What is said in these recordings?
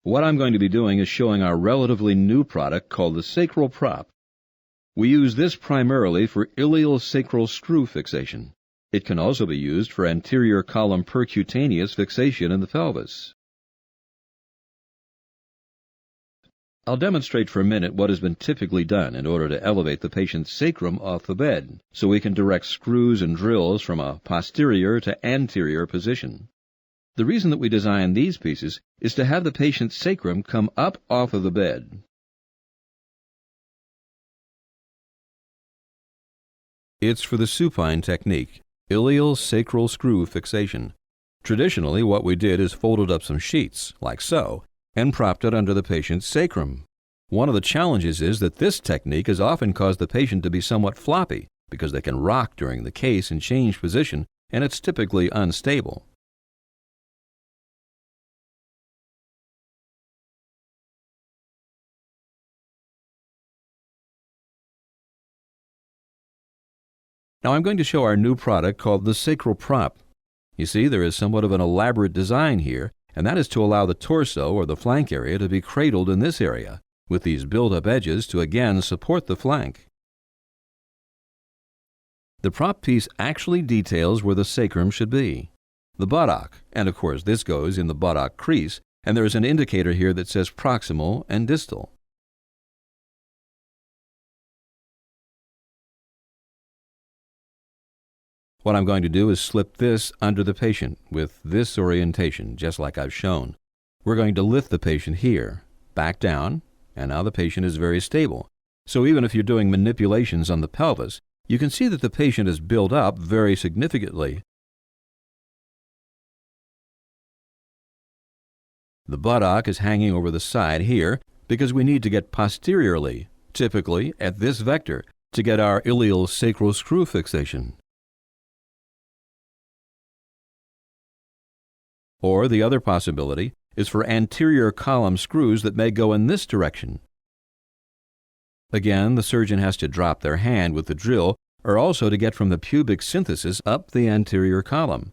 What I'm going to be doing is showing our relatively new product called the Sacral PROP. We use this primarily for iliosacral screw fixation. It can also be used for anterior column percutaneous fixation in the pelvis. I'll demonstrate for a minute what has been typically done in order to elevate the patient's sacrum off the bed, so we can direct screws and drills from a posterior to anterior position. The reason that we designed these pieces is to have the patient's sacrum come up off of the bed. It's for the supine technique, iliosacral screw fixation. Traditionally, what we did is folded up some sheets, like so, and propped it under the patient's sacrum. One of the challenges is that this technique has often caused the patient to be somewhat floppy, because they can rock during the case and change position, and it's typically unstable. Now I'm going to show our new product called the Sacral PROP. You see, there is somewhat of an elaborate design here, and that is to allow the torso or the flank area to be cradled in this area, with these built-up edges to again support the flank. The prop piece actually details where the sacrum should be. The buttock, and of course this goes in the buttock crease, and there is an indicator here that says proximal and distal. What I'm going to do is slip this under the patient with this orientation, just like I've shown. We're going to lift the patient here, back down, and now the patient is very stable. So even if you're doing manipulations on the pelvis, you can see that the patient is built up very significantly. The buttock is hanging over the side here because we need to get posteriorly, typically at this vector, to get our iliosacral screw fixation. Or the other possibility is for anterior column screws that may go in this direction. Again, the surgeon has to drop their hand with the drill, or also to get from the pubic symphysis up the anterior column.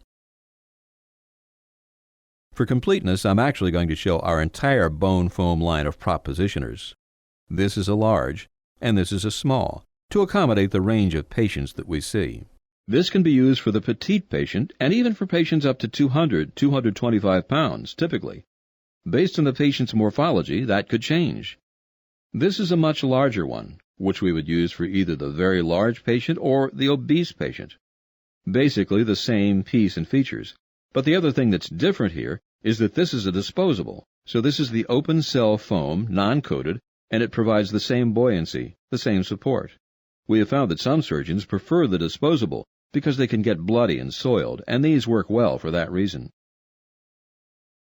For completeness, I'm actually going to show our entire bone foam line of prop positioners. This is a large, and this is a small, to accommodate the range of patients that we see. This can be used for the petite patient and even for patients up to 225 pounds, typically. Based on the patient's morphology, that could change. This is a much larger one, which we would use for either the very large patient or the obese patient. Basically the same piece and features, but the other thing that's different here is that this is a disposable. So this is the open cell foam, non-coated, and it provides the same buoyancy, the same support. We have found that some surgeons prefer the disposable because they can get bloody and soiled, and these work well for that reason.